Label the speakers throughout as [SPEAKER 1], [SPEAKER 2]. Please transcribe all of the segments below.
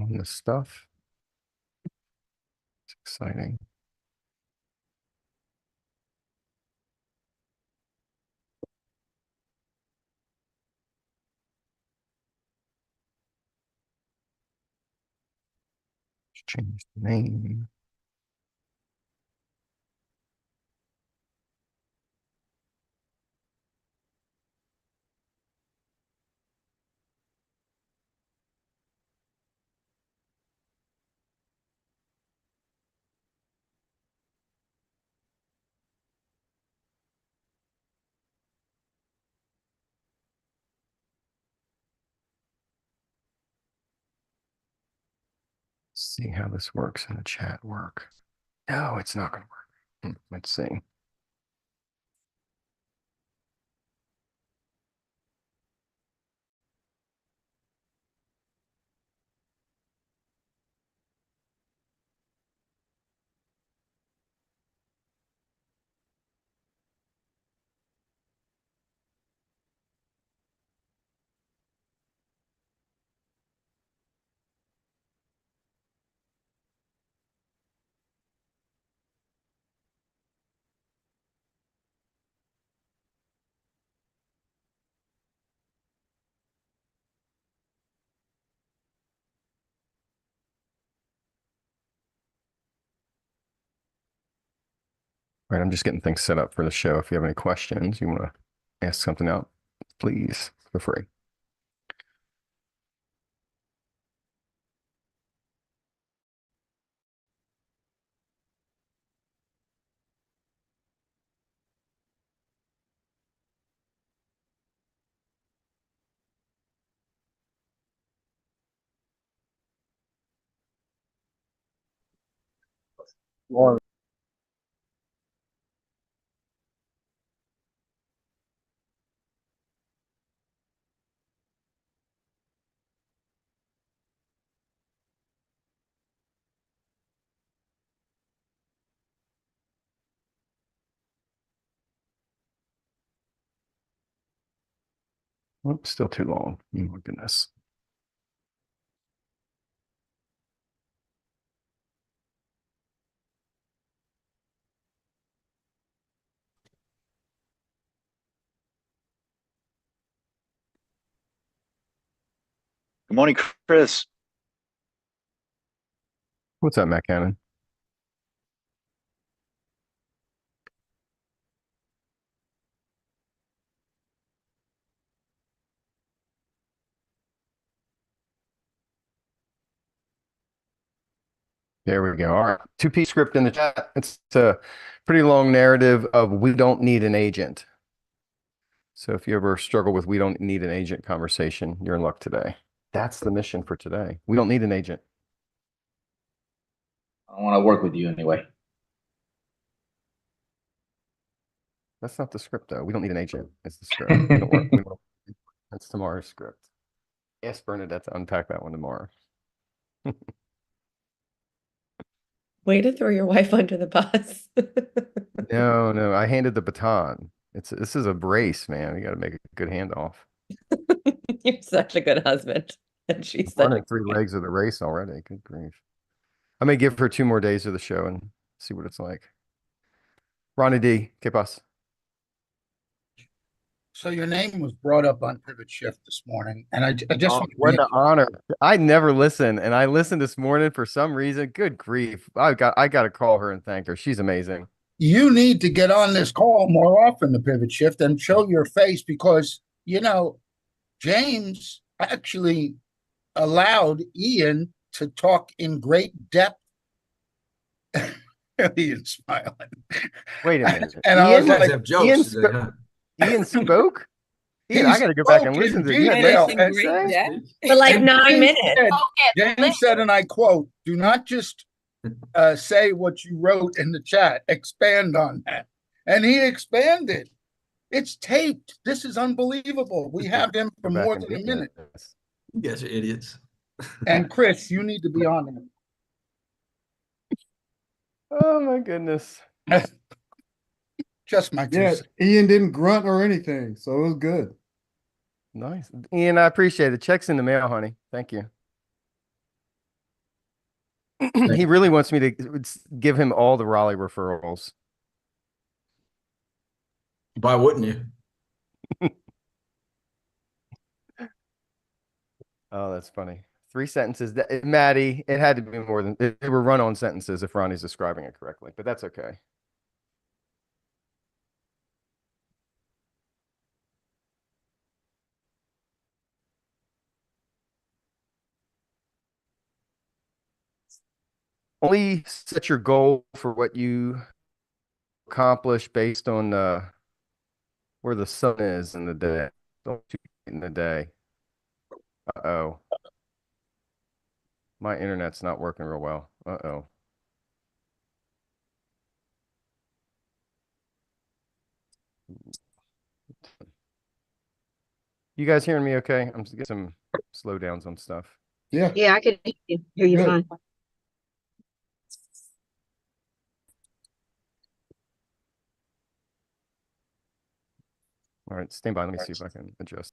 [SPEAKER 1] on this stuff. It's exciting. Let's change the name. See how this works in the chat work. No, it's not going to work. Let's see. All right, I'm just getting things set up for the show. If you have any questions, you want to ask something out, please feel free. Well, oops, still too long. Oh my goodness.
[SPEAKER 2] Good morning, Chris.
[SPEAKER 1] What's up, Matt Cannon? There we go. All right. 2P script in the chat. It's a pretty long narrative of we don't need an agent. So if you ever struggle with we don't need an agent conversation, you're in luck today. That's the mission for today. We don't need an agent.
[SPEAKER 3] I want to work with you anyway.
[SPEAKER 1] That's not the script, though. We don't need an agent. It's the script. We don't work. That's tomorrow's script. Ask Bernadette to unpack that one tomorrow.
[SPEAKER 4] Way to throw your wife under the bus.
[SPEAKER 1] No, I handed the baton. This is a brace, man. You got to make a good handoff.
[SPEAKER 4] You're such a good husband. And she's such
[SPEAKER 1] Running 3 legs of the race already. Good grief. I may give her 2 more days of the show and see what it's like. Ronnie D, ¿qué pasa?
[SPEAKER 5] So your name was brought up on Pivot Shift this morning, and I just want to
[SPEAKER 1] What an honor. I never listen, and I listened this morning for some reason. Good grief. I got to call her and thank her. She's amazing.
[SPEAKER 5] you need to get on this call more often, the Pivot Shift, and show your face because, James actually allowed Ian to talk in great depth. Ian's smiling.
[SPEAKER 1] Wait a minute.
[SPEAKER 5] And I was
[SPEAKER 1] Ian,
[SPEAKER 5] like,
[SPEAKER 6] have jokes
[SPEAKER 1] Ian,
[SPEAKER 6] today, huh?
[SPEAKER 1] Ian spoke? Ian, I got to go back and listen to it. You had
[SPEAKER 5] detail.
[SPEAKER 1] nice things to say?
[SPEAKER 4] for like
[SPEAKER 5] And
[SPEAKER 4] 9 minutes.
[SPEAKER 5] James said, and I quote, do not just say what you wrote in the chat, expand on that. And he expanded. It's taped. This is unbelievable. We have him for
[SPEAKER 1] Go back
[SPEAKER 5] more
[SPEAKER 1] and
[SPEAKER 5] than a
[SPEAKER 1] get
[SPEAKER 5] minute.
[SPEAKER 1] this.
[SPEAKER 6] You guys are idiots.
[SPEAKER 5] And Chris, you need to be on
[SPEAKER 1] Oh my goodness.
[SPEAKER 5] it. Just my two
[SPEAKER 7] Yeah,
[SPEAKER 5] cents.
[SPEAKER 7] Ian didn't grunt or anything, so it was good.
[SPEAKER 1] Nice. Ian, I appreciate it. Check's in the mail, honey. Thank you. He really wants me to give him all the Raleigh referrals.
[SPEAKER 6] Why wouldn't you?
[SPEAKER 1] Oh, that's funny. 3 sentences. Maddie, it had to be more than they were run-on sentences if Ronnie's describing it correctly, but that's okay. Only set your goal for what you accomplish based on where the sun is in the day. Don't shoot in the day. Uh-oh. My internet's not working real well. Uh-oh. You guys hearing me okay? I'm getting some slowdowns on stuff.
[SPEAKER 7] Yeah.
[SPEAKER 8] Yeah, I can hear you
[SPEAKER 7] Good.
[SPEAKER 8] fine.
[SPEAKER 1] All right, stand by. Let me see if I can adjust.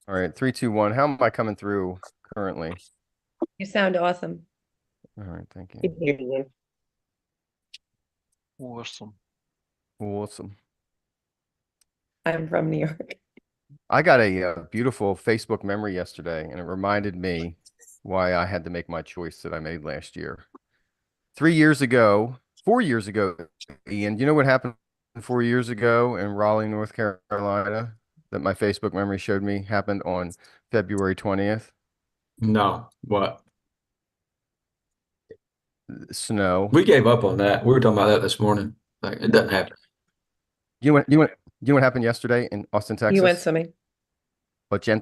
[SPEAKER 1] All right, 3, 2, 1. How am I coming through currently?
[SPEAKER 4] You sound awesome.
[SPEAKER 1] All right, thank you.
[SPEAKER 8] I can hear you.
[SPEAKER 2] Awesome.
[SPEAKER 1] Awesome.
[SPEAKER 4] I'm from New York.
[SPEAKER 1] I got a beautiful Facebook memory yesterday, and it reminded me why I had to make my choice that I made last year. 3 years ago, 4 years ago, Ian, you know what happened 4 years ago in Raleigh, North Carolina, that my Facebook memory showed me happened on February 20th?
[SPEAKER 6] No, what?
[SPEAKER 1] Snow.
[SPEAKER 6] We gave up on that. We were talking about that this morning. Like, it doesn't happen.
[SPEAKER 1] You know what happened yesterday in Austin, Texas?
[SPEAKER 4] You went swimming.
[SPEAKER 1] 80.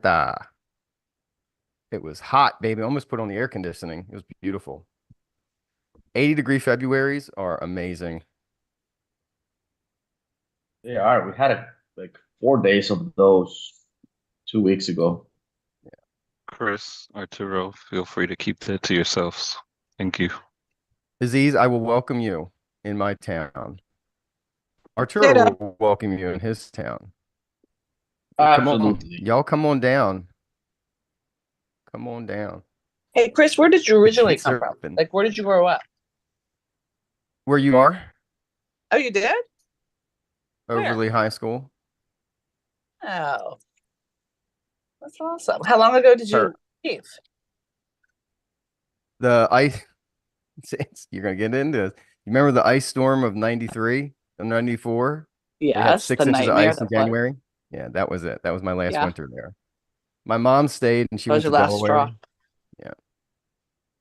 [SPEAKER 1] It was hot, baby. I almost put on the air conditioning. It was beautiful. 80-degree Februaries are amazing.
[SPEAKER 3] They are. We had like 4 days of those 2 weeks ago.
[SPEAKER 9] Chris, Arturo, feel free to keep that to yourselves. Thank you.
[SPEAKER 1] Aziz, I will welcome you in my town. Arturo will welcome you in his town. Come on,
[SPEAKER 3] Absolutely.
[SPEAKER 1] y'all come on down. Come on down.
[SPEAKER 10] Hey, Chris, where did you originally
[SPEAKER 1] Gates
[SPEAKER 10] come
[SPEAKER 1] are
[SPEAKER 10] from?
[SPEAKER 1] open.
[SPEAKER 10] Like, where did you grow up?
[SPEAKER 1] Where you are?
[SPEAKER 10] Oh, you did? Where?
[SPEAKER 1] Overly High School.
[SPEAKER 10] Oh, that's awesome. How long ago did
[SPEAKER 1] Sure.
[SPEAKER 10] you leave?
[SPEAKER 1] The ice, you're gonna get into this. You remember the ice storm of 93 and 94? We had
[SPEAKER 10] Yes,
[SPEAKER 1] 6
[SPEAKER 10] the
[SPEAKER 1] inches of
[SPEAKER 10] nightmare
[SPEAKER 1] ice in
[SPEAKER 10] that was.
[SPEAKER 1] January. Yeah, that was it. That was my last
[SPEAKER 10] Yeah.
[SPEAKER 1] winter there. My mom stayed and she
[SPEAKER 10] That was
[SPEAKER 1] went
[SPEAKER 10] your
[SPEAKER 1] to
[SPEAKER 10] last
[SPEAKER 1] Delaware.
[SPEAKER 10] straw.
[SPEAKER 1] Yeah.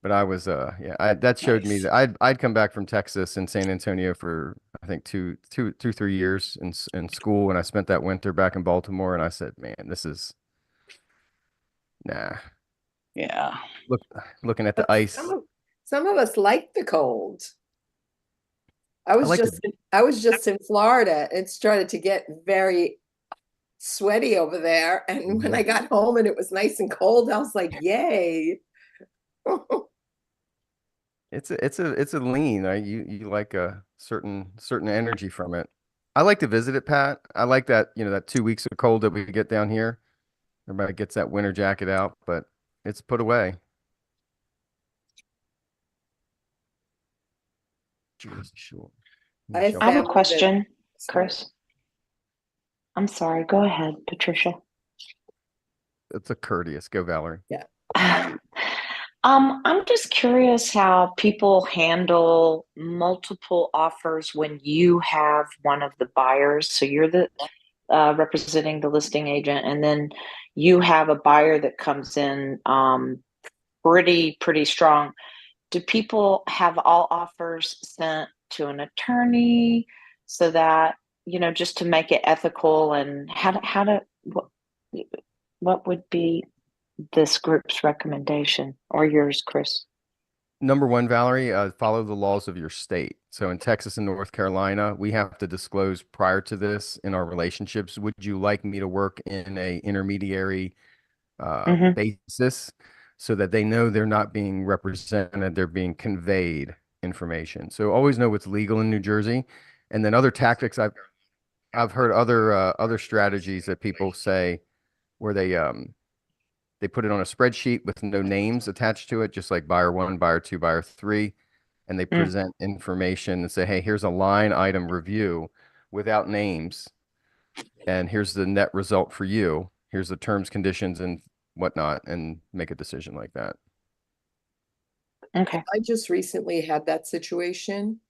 [SPEAKER 1] But I was that showed me
[SPEAKER 10] Nice.
[SPEAKER 1] that I'd come back from Texas and San Antonio for I think 3 years in school, and I spent that winter back in Baltimore, and I said, man, this is nah.
[SPEAKER 10] Yeah.
[SPEAKER 1] Looking at the
[SPEAKER 11] But
[SPEAKER 1] ice.
[SPEAKER 11] some of us like the cold. I was
[SPEAKER 1] like
[SPEAKER 11] just in Florida. It started to get very sweaty over there. And when I got home and it was nice and cold, I was like, yay.
[SPEAKER 1] It's a lean. Right? You like a certain energy from it. I like to visit it, Pat. I like that, that 2 weeks of cold that we get down here. Everybody gets that winter jacket out, but it's put away. Jersey Shore.
[SPEAKER 11] I
[SPEAKER 8] I have a
[SPEAKER 11] found that-
[SPEAKER 8] question,
[SPEAKER 11] Sorry.
[SPEAKER 8] Chris. I'm sorry. Go ahead, Patricia.
[SPEAKER 1] It's a courteous. Go, Valerie.
[SPEAKER 8] I'm just curious how people handle multiple offers when you have one of the buyers. So you're the representing the listing agent, and then you have a buyer that comes in pretty strong. Do people have all offers sent to an attorney so that, just to make it ethical, and what would be this group's recommendation or yours, Chris?
[SPEAKER 1] Number one, Valerie, follow the laws of your state. So in Texas and North Carolina, we have to disclose prior to this in our relationships. Would you like me to work in a intermediary
[SPEAKER 8] Mhm.
[SPEAKER 1] basis so that they know they're not being represented, they're being conveyed information. So always know what's legal in New Jersey. And then other tactics, I've heard other strategies that people say where they put it on a spreadsheet with no names attached to it, just like buyer one, buyer two, buyer three, and they
[SPEAKER 8] Mm.
[SPEAKER 1] present information and say, hey, here's a line item review without names, and here's the net result for you. Here's the terms, conditions, and whatnot, and make a decision like that.
[SPEAKER 8] Okay.
[SPEAKER 11] I just recently had that situation.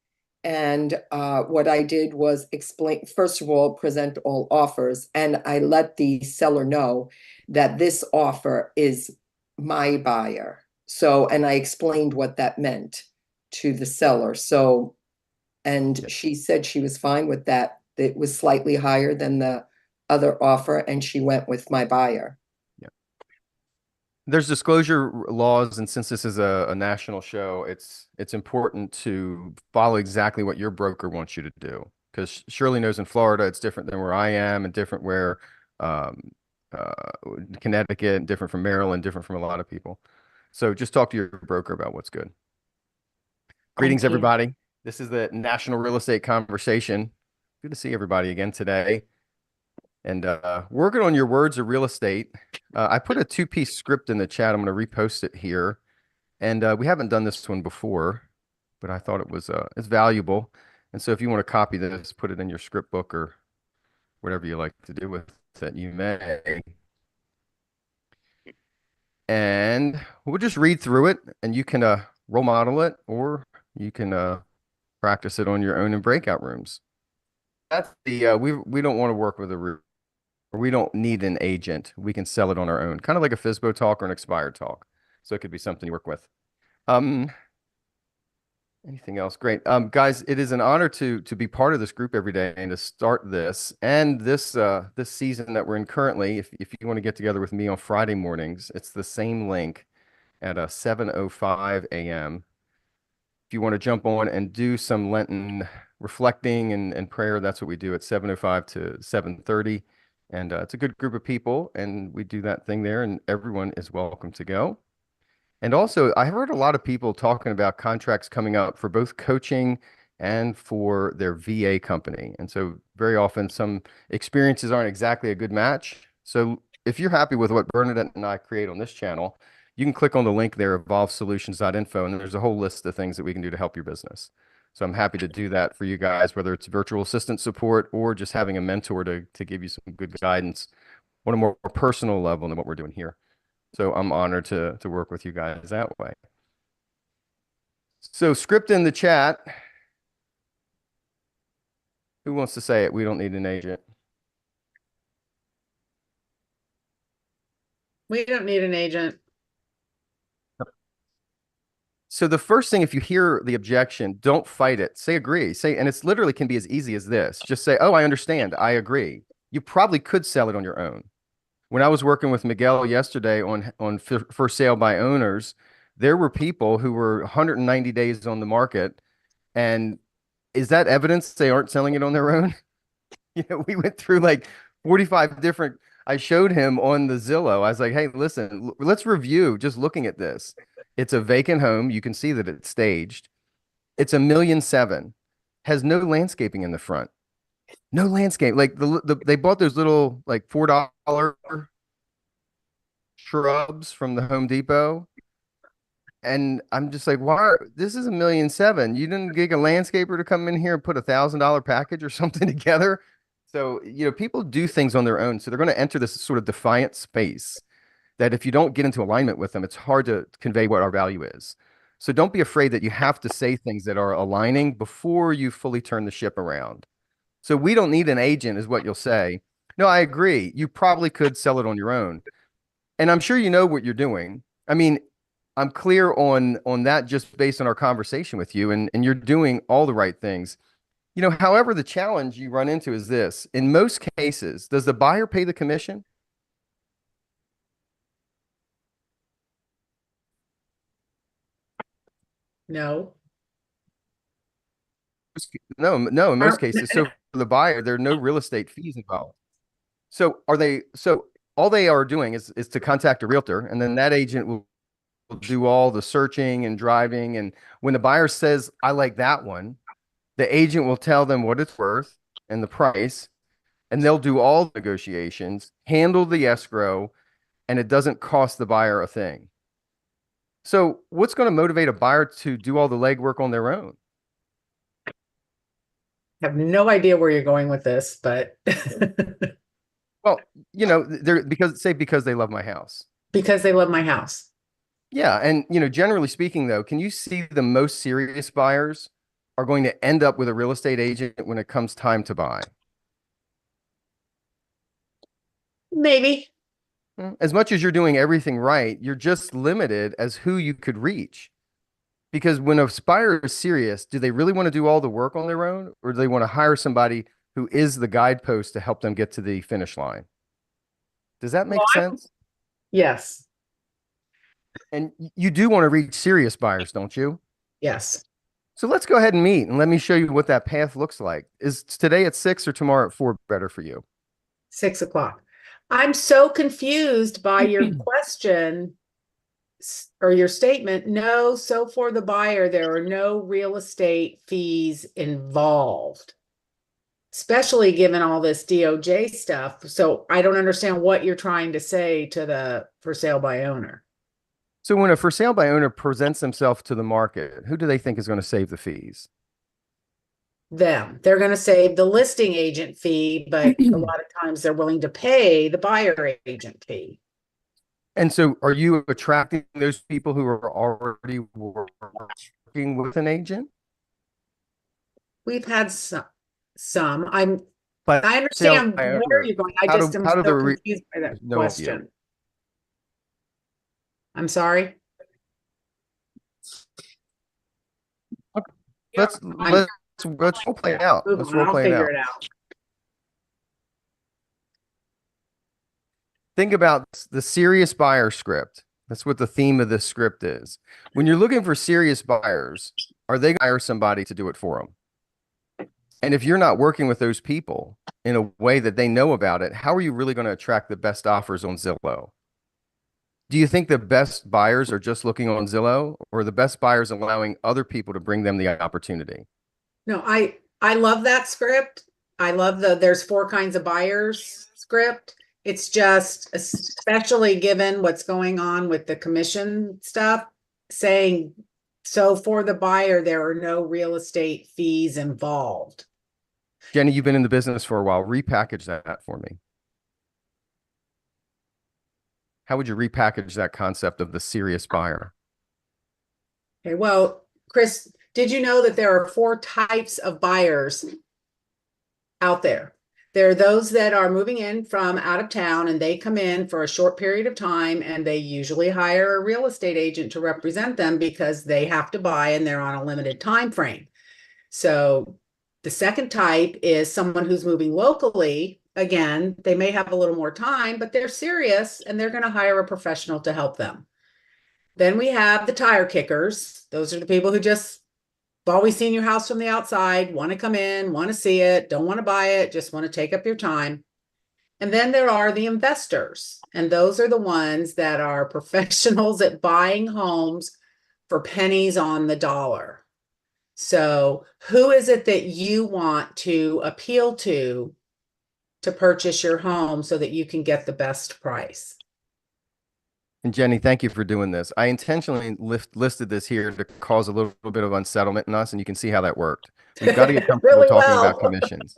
[SPEAKER 11] And what I did was explain, first of all, present all offers. And I let the seller know that this offer is my buyer. So, and I explained what that meant to the seller. So, and she said she was fine with that. It was slightly higher than the other offer, and she went with my buyer.
[SPEAKER 1] There's disclosure laws, and since this is a national show, it's important to follow exactly what your broker wants you to do. Because Shirley knows in Florida, it's different than where I am, and different where Connecticut, different from Maryland, different from a lot of people. So just talk to your broker about what's good. Greetings,
[SPEAKER 8] Thank you.
[SPEAKER 1] everybody. This is the National Real Estate Conversation. Good to see everybody again today. And working on your words of real estate. I put a two-piece script in the chat. I'm going to repost it here. And we haven't done this one before, but I thought it was it's valuable. And so if you want to copy this, put it in your script book or whatever you like to do with it, you may. And we'll just read through it, and you can role model it, or you can practice it on your own in breakout rooms. That's the we don't want to work with we don't need an agent. We can sell it on our own, kind of like a FSBO talk or an expired talk. So it could be something you work with. Anything else? Great. Guys, it is an honor to be part of this group every day and to start this and this this season that we're in currently. If you want to get together with me on Friday mornings, it's the same link at 7:05 a.m. If you want to jump on and do some Lenten reflecting and prayer, that's what we do at 7:05 to 7:30. And it's a good group of people, and we do that thing there, and everyone is welcome to go. And also, I heard a lot of people talking about contracts coming up for both coaching and for their VA company. And so very often some experiences aren't exactly a good match. So if you're happy with what Bernadette and I create on this channel, you can click on the link there, evolvesolutions.info, and there's a whole list of things that we can do to help your business. So I'm happy to do that for you guys, whether it's virtual assistant support or just having a mentor to give you some good guidance on a more personal level than what we're doing here. So I'm honored to work with you guys that way. So script in the chat. Who wants to say it? We don't need an agent.
[SPEAKER 10] We don't need an agent.
[SPEAKER 1] So the first thing, if you hear the objection, don't fight it. Say agree. Say, and it's literally can be as easy as this. Just say, oh, I understand. I agree. You probably could sell it on your own. When I was working with Miguel yesterday on for sale by owners, there were people who were 190 days on the market. And is that evidence they aren't selling it on their own? You know, we went through like 45 different, I showed him on the Zillow. I was like, hey, listen, let's review just looking at this. It's a vacant home. You can see that it's staged. It's $1.7 million. Has no landscaping in the front. No landscape. Like they bought those little like $4 shrubs from the Home Depot. And I'm just like, why? This is $1.7 million. You didn't get a landscaper to come in here and put $1,000 package or something together. So, you know, people do things on their own. So they're going to enter this sort of defiant space that if you don't get into alignment with them, it's hard to convey what our value is. So don't be afraid that you have to say things that are aligning before you fully turn the ship around. So we don't need an agent is what you'll say. No, I agree. You probably could sell it on your own. And I'm sure you know what you're doing. I mean, I'm clear on that just based on our conversation with you, and you're doing all the right things. You know, however, the challenge you run into is this. In most cases, does the buyer pay the commission?
[SPEAKER 12] No.
[SPEAKER 1] No, no, in most
[SPEAKER 12] Are-
[SPEAKER 1] cases. So for the buyer, there are no real estate fees involved. So so all they are doing is to contact a realtor, and then that agent will do all the searching and driving. And when the buyer says, I like that one, the agent will tell them what it's worth and the price, and they'll do all the negotiations, handle the escrow, and it doesn't cost the buyer a thing. So what's going to motivate a buyer to do all the legwork on their own?
[SPEAKER 12] Have no idea where you're going with this, but
[SPEAKER 1] Well, you know, they're because they love my house.
[SPEAKER 12] because they love my house.
[SPEAKER 1] Yeah, and you know, generally speaking though, can you see the most serious buyers are going to end up with a real estate agent when it comes time to buy?
[SPEAKER 12] Maybe.
[SPEAKER 1] As much as you're doing everything right, you're just limited as who you could reach. Because when a buyer is serious, do they really want to do all the work on their own, or do they want to hire somebody who is the guidepost to help them get to the finish line? Does that make sense?
[SPEAKER 12] Yes.
[SPEAKER 1] And you do want to reach serious buyers, don't you?
[SPEAKER 12] Yes.
[SPEAKER 1] So let's go ahead and meet and let me show you what that path looks like. Is today at 6 or tomorrow at 4 better for you?
[SPEAKER 12] 6 o'clock. I'm so confused by your question or your statement. No, so for the buyer, there are no real estate fees involved, especially given all this DOJ stuff. So I don't understand what you're trying to say to the for sale by owner.
[SPEAKER 1] So when a for sale by owner presents themselves to the market, who do they think is going to save the fees?
[SPEAKER 12] They're going to save the listing agent fee, but a lot of times they're willing to pay the buyer agent fee.
[SPEAKER 1] And so are you attracting those people who are already working with an agent?
[SPEAKER 12] We've had some.
[SPEAKER 1] But
[SPEAKER 12] I understand
[SPEAKER 1] by
[SPEAKER 12] where
[SPEAKER 1] owner,
[SPEAKER 12] you're going. I
[SPEAKER 1] how
[SPEAKER 12] just
[SPEAKER 1] do-
[SPEAKER 12] am
[SPEAKER 1] how do
[SPEAKER 12] so
[SPEAKER 1] the
[SPEAKER 12] confused by that
[SPEAKER 1] no idea.
[SPEAKER 12] question. I'm sorry.
[SPEAKER 1] Let's role play it out.
[SPEAKER 12] Move
[SPEAKER 1] Let's
[SPEAKER 12] on,
[SPEAKER 1] role
[SPEAKER 12] I'll
[SPEAKER 1] play it
[SPEAKER 12] figure
[SPEAKER 1] out.
[SPEAKER 12] it out.
[SPEAKER 1] Think about the serious buyer script. That's what the theme of this script is. When you're looking for serious buyers, are they going to hire somebody to do it for them? And if you're not working with those people in a way that they know about it, how are you really going to attract the best offers on Zillow? Do you think the best buyers are just looking on Zillow, or the best buyers allowing other people to bring them the opportunity?
[SPEAKER 12] No, I love that script. I love there's 4 kinds of buyers script. It's just, especially given what's going on with the commission stuff, saying, so for the buyer, there are no real estate fees involved.
[SPEAKER 1] Jenny, you've been in the business for a while. Repackage that for me. How would you repackage that concept of the serious buyer?
[SPEAKER 12] Okay, well, Chris, did you know that there are 4 types of buyers out there? There are those that are moving in from out of town and they come in for a short period of time and they usually hire a real estate agent to represent them because they have to buy and they're on a limited time frame. So the second type is someone who's moving locally. Again, they may have a little more time, but they're serious and they're going to hire a professional to help them. Then we have the tire kickers. Those are the people who just have always seen your house from the outside, want to come in, want to see it, don't want to buy it, just want to take up your time. And then there are the investors. And those are the ones that are professionals at buying homes for pennies on the dollar. So who is it that you want to appeal to purchase your home so that you can get the best price?
[SPEAKER 1] And Jenny, thank you for doing this. I intentionally listed this here to cause a little bit of unsettlement in us, and you can see how that worked. We've got to get comfortable
[SPEAKER 12] Really
[SPEAKER 1] talking
[SPEAKER 12] well.
[SPEAKER 1] about commissions.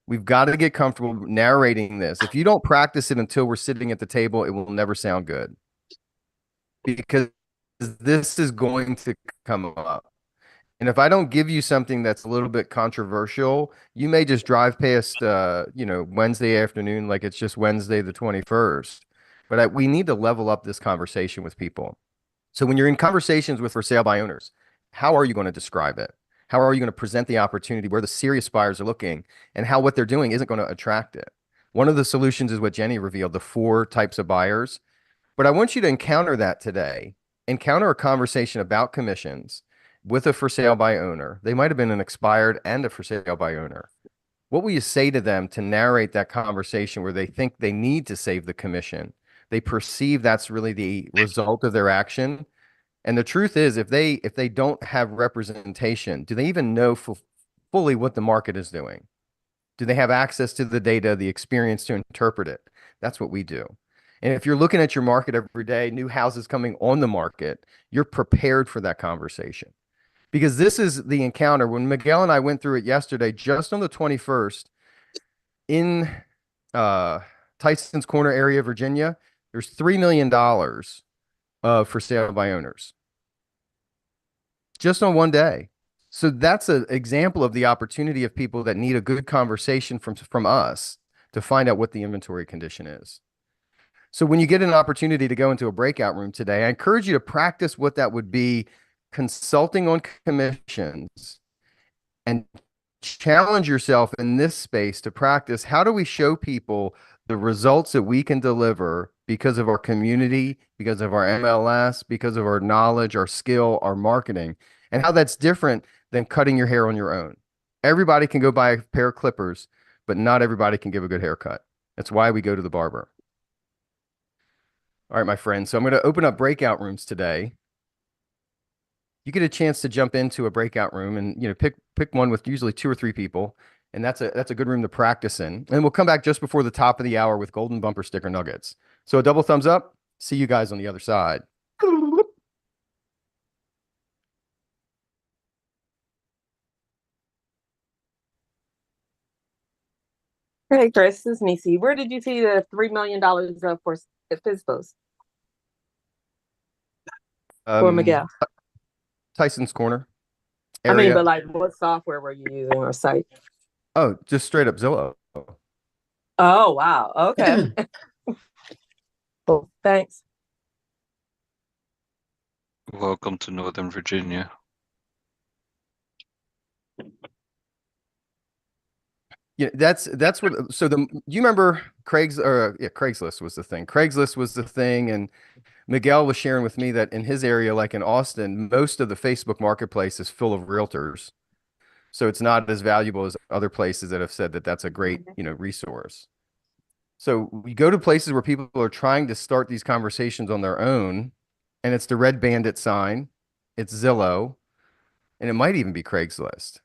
[SPEAKER 1] We've got to get comfortable narrating this. If you don't practice it until we're sitting at the table, it will never sound good. Because this is going to come up. And if I don't give you something that's a little bit controversial, you may just drive past, Wednesday afternoon like it's just Wednesday the 21st. But we need to level up this conversation with people. So when you're in conversations with for sale by owners, how are you going to describe it? How are you going to present the opportunity where the serious buyers are looking and how what they're doing isn't going to attract it? One of the solutions is what Jenny revealed, the 4 types of buyers. But I want you to encounter that today. Encounter a conversation about commissions with a for sale by owner. They might have been an expired and a for sale by owner. What will you say to them to narrate that conversation where they think they need to save the commission? They perceive that's really the result of their action. And the truth is, if they don't have representation, do they even know fully what the market is doing? Do they have access to the data, the experience to interpret it? That's what we do. And if you're looking at your market every day, new houses coming on the market, you're prepared for that conversation. Because this is the encounter. When Miguel and I went through it yesterday, just on the 21st, in Tyson's Corner area, Virginia, there's $3 million for sale by owners. Just on one day. So that's an example of the opportunity of people that need a good conversation from us to find out what the inventory condition is. So when you get an opportunity to go into a breakout room today, I encourage you to practice what that would be, consulting on commissions, and challenge yourself in this space to practice how do we show people the results that we can deliver because of our community, because of our MLS, because of our knowledge, our skill, our marketing, and how that's different than cutting your hair on your own. Everybody can go buy a pair of clippers, but not everybody can give a good haircut. That's why we go to the barber. All right, my friends. So I'm going to open up breakout rooms today. You get a chance to jump into a breakout room and, you know, pick one with usually 2 or 3 people. And that's a good room to practice in. And we'll come back just before the top of the hour with golden bumper sticker nuggets. So a double thumbs up. See you guys on the other side.
[SPEAKER 13] Hey, Chris, this is Nisi. Where did you see the $3 million for FSBOs for Miguel?
[SPEAKER 1] Tyson's Corner
[SPEAKER 13] I mean,
[SPEAKER 1] area.
[SPEAKER 13] but like, what software were you using or site?
[SPEAKER 1] Oh, just straight up Zillow.
[SPEAKER 13] Oh, wow. Okay. Cool. Thanks.
[SPEAKER 9] Welcome to Northern Virginia.
[SPEAKER 1] Yeah, that's what. So you remember Craigslist was the thing. Craigslist was the thing, and Miguel was sharing with me that in his area, like in Austin, most of the Facebook marketplace is full of realtors. So it's not as valuable as other places that have said that that's a great, resource. So we go to places where people are trying to start these conversations on their own, and it's the Red Bandit sign, it's Zillow, and it might even be Craigslist.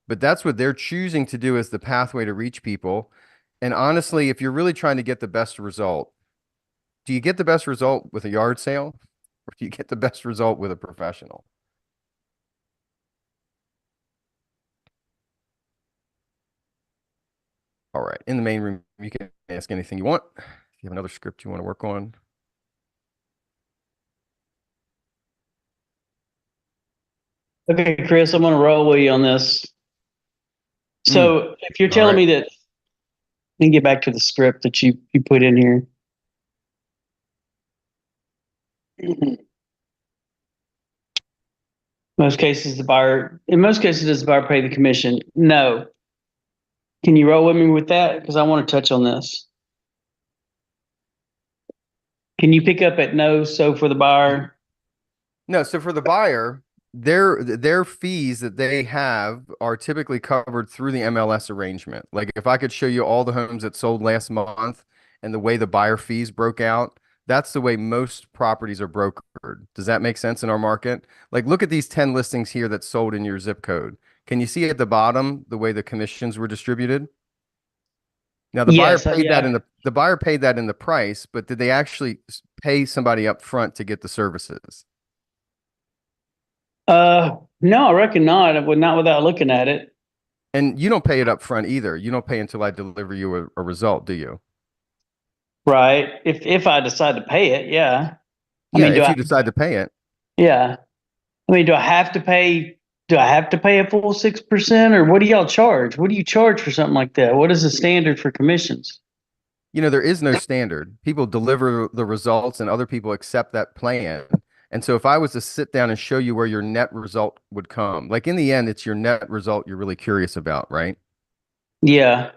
[SPEAKER 1] But that's what they're choosing to do as the pathway to reach people. And honestly, if you're really trying to get the best result, do you get the best result with a yard sale, or do you get the best result with a professional? All right. In the main room, you can ask anything you want. If you have another script you want to work on.
[SPEAKER 14] Okay, Chris, I'm going to roll with you on this. So if you're telling me that, let me get back to the script that you put in here. In most cases, does the buyer pay the commission? No. Can you roll with me with that? Because I want to touch on this. Can you pick up at no? So for the buyer?
[SPEAKER 1] No. So for the buyer, their fees that they have are typically covered through the MLS arrangement. Like if I could show you all the homes that sold last month and the way the buyer fees broke out, that's the way most properties are brokered. Does that make sense in our market? Like look at these 10 listings here that sold in your zip code. Can you see at the bottom the way the commissions were distributed? Now the buyer paid that in the price, but did they actually pay somebody up front to get the services?
[SPEAKER 14] No, I reckon not. Not without looking at it.
[SPEAKER 1] And you don't pay it up front either. You don't pay until I deliver you a result, do you?
[SPEAKER 14] Right. If I decide to pay it, yeah.
[SPEAKER 1] If you decide to pay it.
[SPEAKER 14] Yeah. I mean, do I have to pay a full 6%, or what do y'all charge? What do you charge for something like that? What is the standard for commissions?
[SPEAKER 1] There is no standard. People deliver the results and other people accept that plan. And so if I was to sit down and show you where your net result would come, like in the end, it's your net result you're really curious about, right?
[SPEAKER 14] Yeah.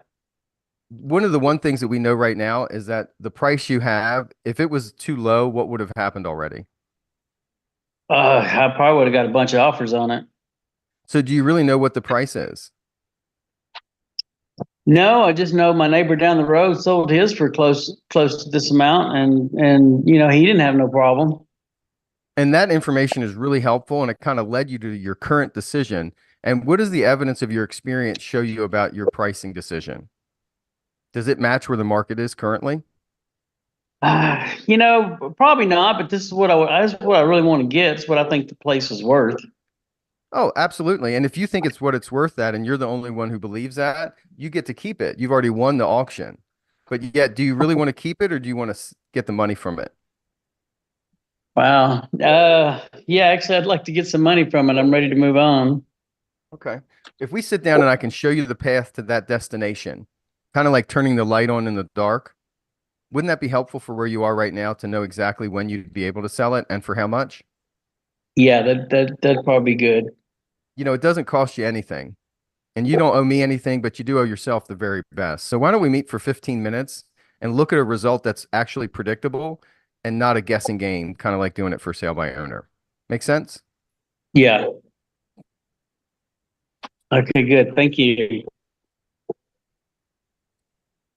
[SPEAKER 1] One of the things that we know right now is that the price you have, if it was too low, what would have happened already?
[SPEAKER 14] I probably would have got a bunch of offers on it.
[SPEAKER 1] So do you really know what the price is?
[SPEAKER 14] No, I just know my neighbor down the road sold his for close to this amount, and you know he didn't have no problem.
[SPEAKER 1] And that information is really helpful, and it kind of led you to your current decision. And what does the evidence of your experience show you about your pricing decision? Does it match where the market is currently?
[SPEAKER 14] You know, probably not, but this is what I really want to get. It's what I think the place is worth.
[SPEAKER 1] Oh, absolutely. And if you think it's what it's worth that, and you're the only one who believes that, you get to keep it. You've already won the auction. But yet, do you really want to keep it, or do you want to get the money from it?
[SPEAKER 14] Wow. Yeah, actually, I'd like to get some money from it. I'm ready to move on.
[SPEAKER 1] Okay. If we sit down and I can show you the path to that destination, kind of like turning the light on in the dark, wouldn't that be helpful for where you are right now to know exactly when you'd be able to sell it and for how much?
[SPEAKER 14] Yeah, that'd probably be good.
[SPEAKER 1] You know, it doesn't cost you anything, and you don't owe me anything, but you do owe yourself the very best. So why don't we meet for 15 minutes and look at a result that's actually predictable and not a guessing game, kind of like doing it for sale by owner. Make sense?
[SPEAKER 14] Yeah. Okay, good. Thank you.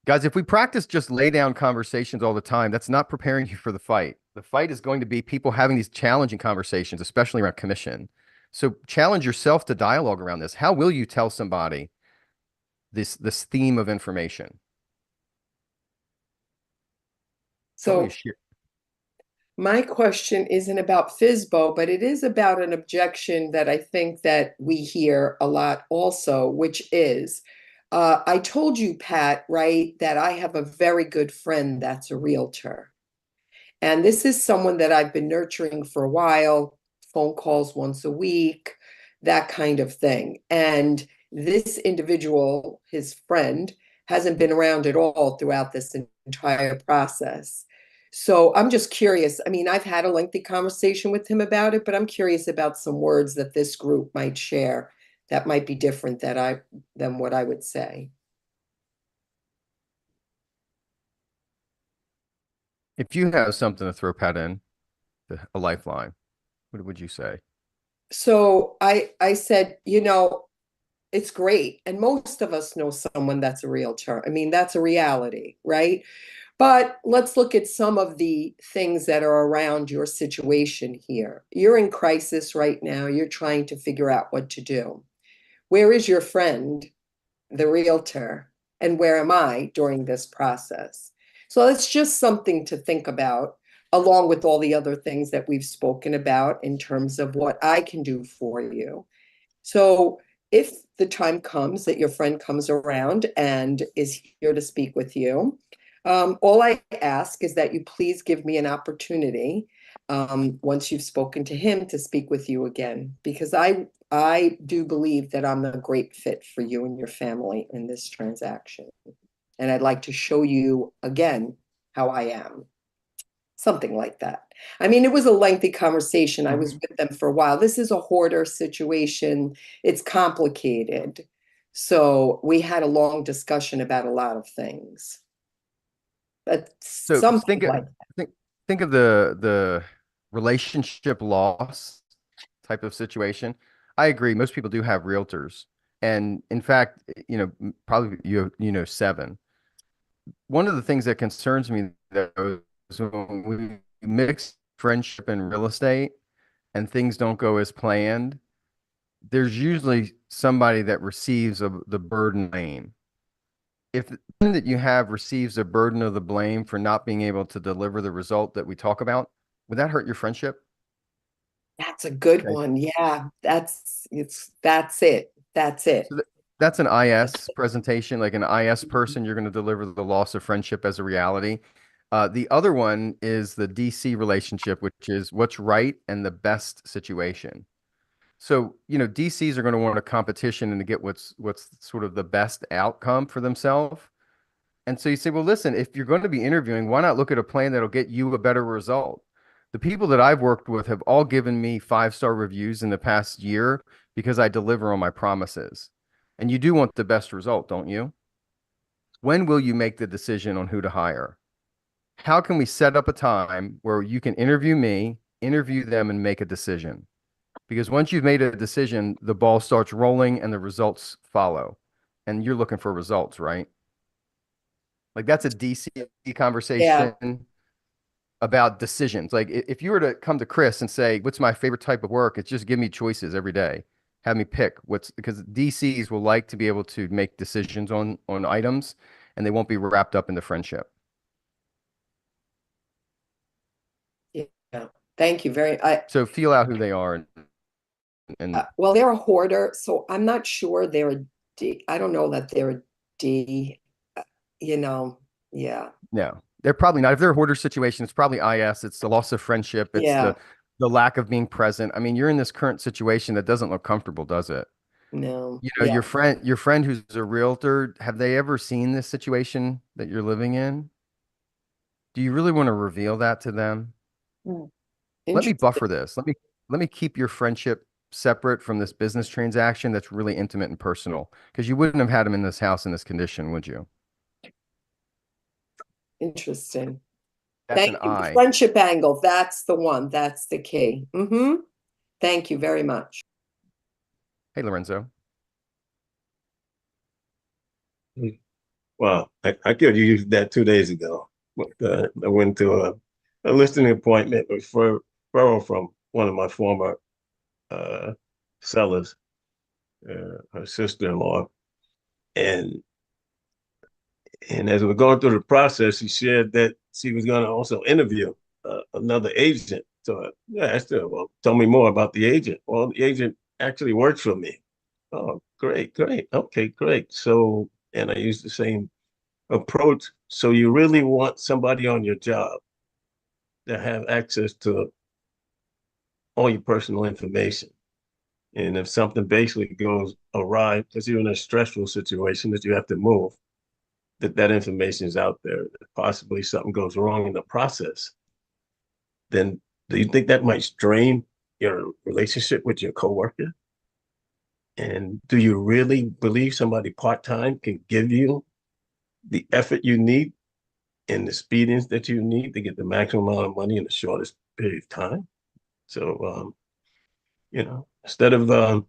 [SPEAKER 1] Guys, if we practice just lay down conversations all the time, that's not preparing you for the fight. The fight is going to be people having these challenging conversations, especially around commission. So challenge yourself to dialogue around this. How will you tell somebody this theme of information?
[SPEAKER 11] So my question isn't about FSBO, but it is about an objection that I think that we hear a lot also, which is, I told you, Pat, right, that I have a very good friend that's a realtor. And this is someone that I've been nurturing for a while, phone calls once a week, that kind of thing. And this individual, his friend, hasn't been around at all throughout this entire process. So I'm just curious. I mean, I've had a lengthy conversation with him about it, but I'm curious about some words that this group might share that might be different than what I would say.
[SPEAKER 1] If you have something to throw Pat in, a lifeline, what would you say?
[SPEAKER 11] So I said, you know, it's great. And most of us know someone that's a realtor. I mean, that's a reality, right? But let's look at some of the things that are around your situation here. You're in crisis right now. You're trying to figure out what to do. Where is your friend, the realtor, and where am I during this process? So it's just something to think about, along with all the other things that we've spoken about in terms of what I can do for you. So if the time comes that your friend comes around and is here to speak with you, all I ask is that you please give me an opportunity, once you've spoken to him, to speak with you again, because I do believe that I'm a great fit for you and your family in this transaction. And I'd like to show you again how I am. Something like that. I mean, it was a lengthy conversation. I was with them for a while. This is a hoarder situation. It's complicated. So we had a long discussion about a lot of things. But
[SPEAKER 1] So
[SPEAKER 11] something
[SPEAKER 1] think of the relationship loss type of situation. I agree. Most people do have realtors. And in fact, you know, probably you know 7. One of the things that concerns me though is when we mix friendship and real estate and things don't go as planned, there's usually somebody that receives the burden blame. If the person that you have receives a burden of the blame for not being able to deliver the result that we talk about, would that hurt your friendship?
[SPEAKER 11] That's a good one. Yeah, that's it. That's it.
[SPEAKER 1] So that's an IS presentation, like an IS person. You're going to deliver the loss of friendship as a reality. The other one is the DC relationship, which is what's right and the best situation. So, you know, DCs are going to want a competition and to get what's sort of the best outcome for themselves. And so you say, well, listen, if you're going to be interviewing, why not look at a plan that'll get you a better result? The people that I've worked with have all given me 5-star reviews in the past year because I deliver on my promises. And you do want the best result, don't you? When will you make the decision on who to hire? How can we set up a time where you can interview me, interview them, and make a decision? Because once you've made a decision, the ball starts rolling and the results follow. And you're looking for results, right? Like that's a DC conversation about decisions. Like if you were to come to Chris and say, what's my favorite type of work? It's just give me choices every day. Have me pick because DCs will like to be able to make decisions on items and they won't be wrapped up in the friendship.
[SPEAKER 11] Yeah. Thank you
[SPEAKER 1] so feel out who they are. And
[SPEAKER 11] well, they're a hoarder, so I'm not sure they're a D. I don't know that they're a D, yeah.
[SPEAKER 1] No, they're probably not. If they're a hoarder situation, it's probably IS. It's the loss of friendship. It's the lack of being present. I mean, you're in this current situation that doesn't look comfortable, does it?
[SPEAKER 11] No.
[SPEAKER 1] Your friend who's a realtor, have they ever seen this situation that you're living in? Do you really want to reveal that to them? Let me buffer this. Let me keep your friendship separate from this business transaction that's really intimate and personal, because you wouldn't have had him in this house in this condition, would you?
[SPEAKER 11] Interesting.
[SPEAKER 1] That's
[SPEAKER 11] Thank
[SPEAKER 1] an
[SPEAKER 11] you.
[SPEAKER 1] I.
[SPEAKER 11] Friendship angle. That's the one. That's the key. Thank you very much.
[SPEAKER 1] Hey, Lorenzo.
[SPEAKER 15] Well, I could have used that 2 days ago. I went to a listing appointment with referral from one of my former sellers, her sister-in-law, and as we're going through the process, she shared that she was going to also interview another agent. So I asked her, well, tell me more about the agent. Well, the agent actually works for me. Oh, great. Okay, great. So, and I used the same approach. So you really want somebody on your job that have access to all your personal information. And if something basically goes awry, because you're in a stressful situation that you have to move, that information is out there. If possibly something goes wrong in the process, then do you think that might strain your relationship with your coworker? And do you really believe somebody part-time can give you the effort you need and the speediness that you need to get the maximum amount of money in the shortest period of time? So, instead of,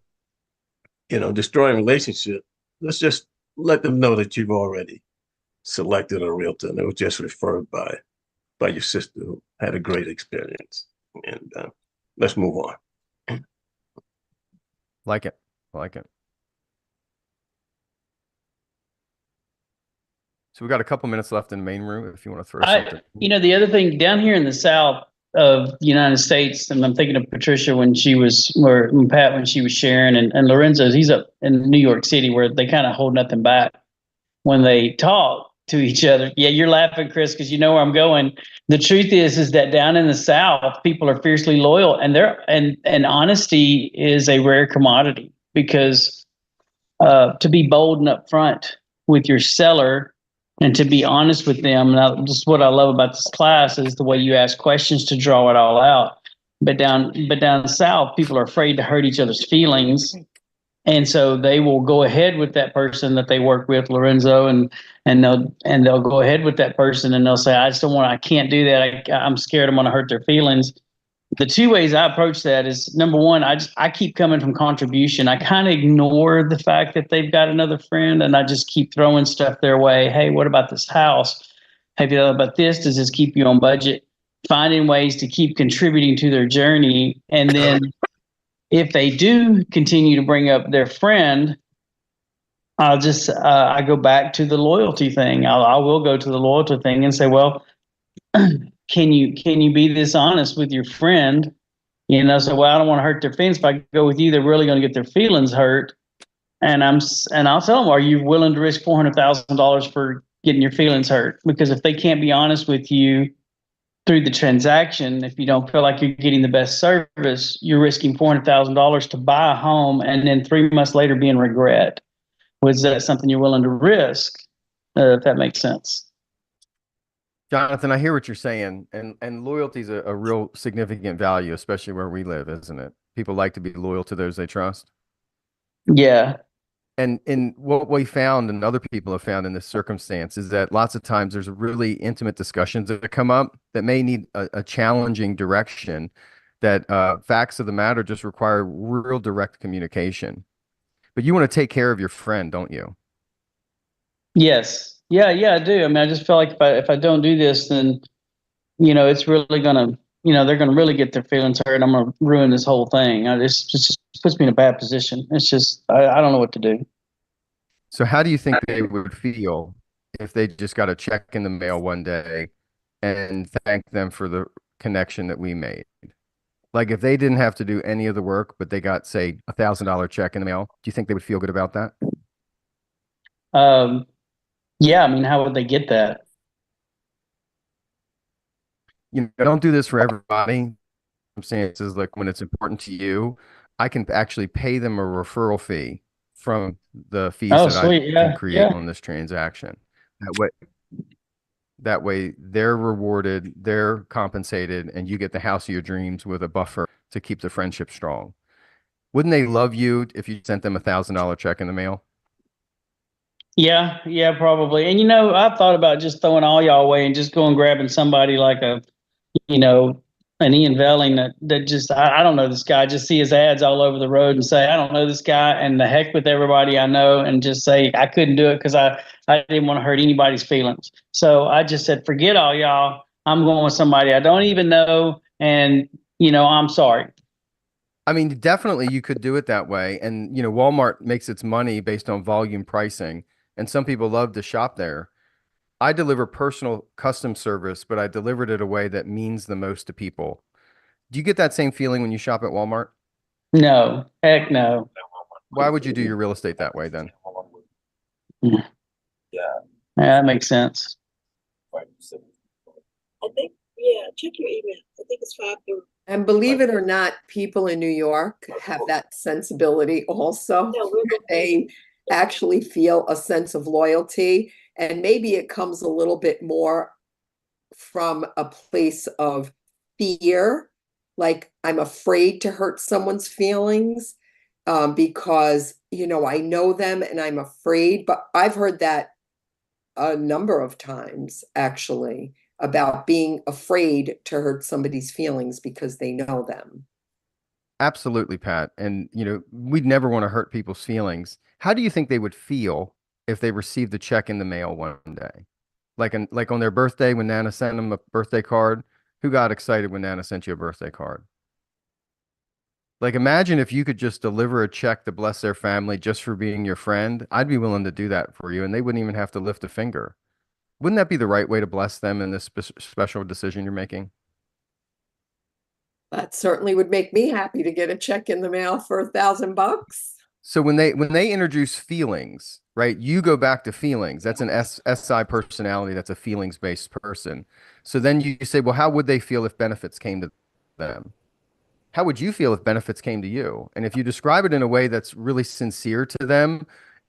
[SPEAKER 15] destroying relationship, let's just let them know that you've already selected a realtor and it was just referred by your sister who had a great experience. And let's move on.
[SPEAKER 1] Like it. So we got a couple minutes left in the main room if you want to throw something.
[SPEAKER 14] The other thing down here in the South of the United States, and I'm thinking of Patricia when she was, or Pat when she was sharing, and Lorenzo, he's up in New York City where they kind of hold nothing back when they talk to each other. Yeah, you're laughing, Chris, because you know where I'm going. The truth is that down in the South, people are fiercely loyal, and and honesty is a rare commodity, because to be bold and upfront with your seller and to be honest with them. Now, just what I love about this class is the way you ask questions to draw it all out. But down south, people are afraid to hurt each other's feelings. And so they will go ahead with that person that they work with, Lorenzo, and they'll go ahead with that person and they'll say, I can't do that. I'm scared I'm going to hurt their feelings. The two ways I approach that is, number one, I keep coming from contribution. I kind of ignore the fact that they've got another friend, and I just keep throwing stuff their way. Hey, what about this house? Have you thought about this? Does this keep you on budget? Finding ways to keep contributing to their journey. And then if they do continue to bring up their friend, I'll just, I go back to the loyalty thing. I will go to the loyalty thing and say, well, can you be this honest with your friend? So, well, I don't want to hurt their feelings. If I go with you, they're really going to get their feelings hurt. And I'll tell them, are you willing to risk $400,000 for getting your feelings hurt? Because if they can't be honest with you through the transaction, if you don't feel like you're getting the best service, you're risking $400,000 to buy a home and then 3 months later be in regret. Was that something you're willing to risk? If that makes sense.
[SPEAKER 1] Jonathan, I hear what you're saying, and loyalty is a real significant value, especially where we live, isn't it? People like to be loyal to those they trust.
[SPEAKER 14] Yeah.
[SPEAKER 1] And what we found, and other people have found in this circumstance, is that lots of times there's really intimate discussions that come up that may need a challenging direction, that facts of the matter just require real direct communication. But you want to take care of your friend, don't you?
[SPEAKER 14] Yes. Yeah, I do. I mean, I just feel like if I don't do this, then, it's really gonna, they're gonna really get their feelings hurt and I'm gonna ruin this whole thing. It just puts me in a bad position. It's just, I don't know what to do.
[SPEAKER 1] So how do you think they would feel if they just got a check in the mail one day and thank them for the connection that we made? Like if they didn't have to do any of the work, but they got, say, $1,000 check in the mail, do you think they would feel good about that?
[SPEAKER 14] Yeah, I mean, how would they get that?
[SPEAKER 1] Don't do this for everybody. I'm saying this is like when it's important to you, I can actually pay them a referral fee from the fees
[SPEAKER 14] Oh,
[SPEAKER 1] that
[SPEAKER 14] sweet.
[SPEAKER 1] I
[SPEAKER 14] Yeah,
[SPEAKER 1] can create
[SPEAKER 14] yeah.
[SPEAKER 1] on this transaction. That way they're rewarded, they're compensated, and you get the house of your dreams with a buffer to keep the friendship strong. Wouldn't they love you if you sent them $1,000 check in the mail?
[SPEAKER 14] Yeah, probably. And I've thought about just throwing all y'all away and just going grabbing somebody like an Ian Velling that just I don't know this guy. Just see his ads all over the road and say I don't know this guy, and the heck with everybody I know, and just say I couldn't do it because I didn't want to hurt anybody's feelings. So I just said forget all y'all. I'm going with somebody I don't even know, and I'm sorry.
[SPEAKER 1] I mean, definitely you could do it that way. And, Walmart makes its money based on volume pricing, and some people love to shop there. I deliver personal custom service, but I delivered it a way that means the most to people. Do you get that same feeling when you shop at Walmart?
[SPEAKER 14] No, heck no.
[SPEAKER 1] Why would you do your real estate that way then?
[SPEAKER 14] Yeah, that makes sense.
[SPEAKER 16] I think, check your email. I think it's 5:30.
[SPEAKER 11] And believe it or not, people in New York have that sensibility also. They actually feel a sense of loyalty, and maybe it comes a little bit more from a place of fear, like I'm afraid to hurt someone's feelings because, I know them and I'm afraid. But I've heard that a number of times, actually, about being afraid to hurt somebody's feelings because they know them.
[SPEAKER 1] Absolutely, Pat. And, we'd never want to hurt people's feelings. How do you think they would feel if they received a check in the mail one day? Like on their birthday when Nana sent them a birthday card? Who got excited when Nana sent you a birthday card? Like imagine if you could just deliver a check to bless their family just for being your friend. I'd be willing to do that for you, and they wouldn't even have to lift a finger. Wouldn't that be the right way to bless them in this special decision you're making?
[SPEAKER 11] That certainly would make me happy to get a check in the mail for $1,000.
[SPEAKER 1] So when they introduce feelings, right? You go back to feelings. That's an SI personality. That's a feelings-based person. So then you say, well, how would they feel if benefits came to them? How would you feel if benefits came to you? And if you describe it in a way that's really sincere to them,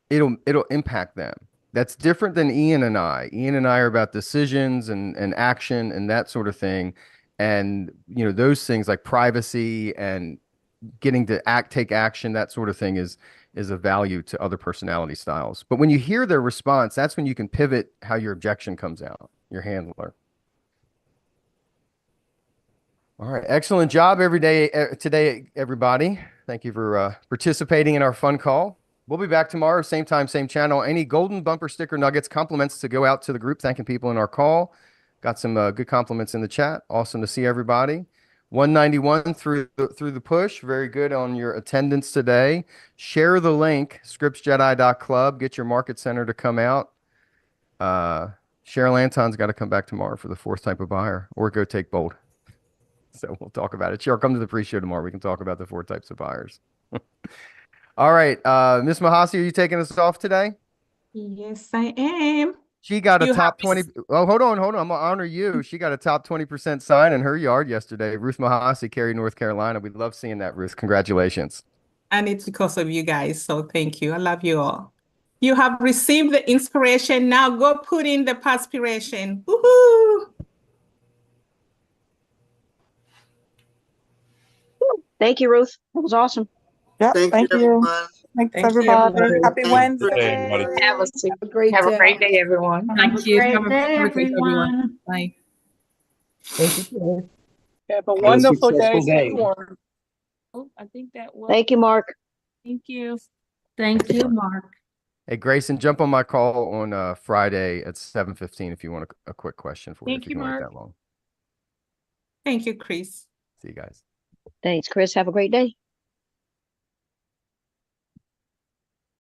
[SPEAKER 1] it'll impact them. That's different than Ian and I. Ian and I are about decisions and action and that sort of thing. And, those things like privacy and getting to take action, that sort of thing is of value to other personality styles. But when you hear their response, that's when you can pivot how your objection comes out, your handler. All right. Excellent job today, everybody. Thank you for participating in our fun call. We'll be back tomorrow, same time, same channel. Any golden bumper sticker nuggets, compliments to go out to the group, thanking people in our call. Got some good compliments in the chat. Awesome to see everybody. 191 through the push. Very good on your attendance today. Share the link, scriptsjedi.club. Get your market center to come out. Cheryl Anton's got to come back tomorrow for the fourth type of buyer, or go take bold. So we'll talk about it. Cheryl, come to the pre-show tomorrow. We can talk about the 4 types of buyers. All right. Miss Mahasi, are you taking us off today?
[SPEAKER 17] Yes, I am.
[SPEAKER 1] She got a top 20. Oh, hold on. I'm going to honor you. She got a top 20% sign in her yard yesterday. Ruth Mahasi, Cary, North Carolina. We love seeing that, Ruth. Congratulations.
[SPEAKER 17] And it's because of you guys. So thank you. I love you all. You have received the inspiration. Now go put in the perspiration. Woohoo!
[SPEAKER 18] Thank you, Ruth. That was awesome.
[SPEAKER 10] Yeah, thank you. Thanks, everybody. Happy Wednesday.
[SPEAKER 8] Have a great day, everyone.
[SPEAKER 4] Thank you.
[SPEAKER 18] Great
[SPEAKER 4] Have a
[SPEAKER 18] day,
[SPEAKER 4] great day, everyone.
[SPEAKER 18] everyone.
[SPEAKER 4] Bye.
[SPEAKER 10] Thank you. Have a wonderful day.
[SPEAKER 15] successful
[SPEAKER 10] Stay
[SPEAKER 15] day.
[SPEAKER 10] warm.
[SPEAKER 16] Oh, I think that was.
[SPEAKER 18] Thank you, Mark.
[SPEAKER 16] Thank you. Thank you, Mark.
[SPEAKER 1] Hey, Grayson, jump on my call on Friday at 7:15 if you want a quick question for me.
[SPEAKER 10] Thank
[SPEAKER 1] If you
[SPEAKER 10] you,
[SPEAKER 1] can wait
[SPEAKER 10] Mark.
[SPEAKER 1] that long.
[SPEAKER 10] Thank you, Chris.
[SPEAKER 1] See you guys.
[SPEAKER 18] Thanks, Chris. Have a great day.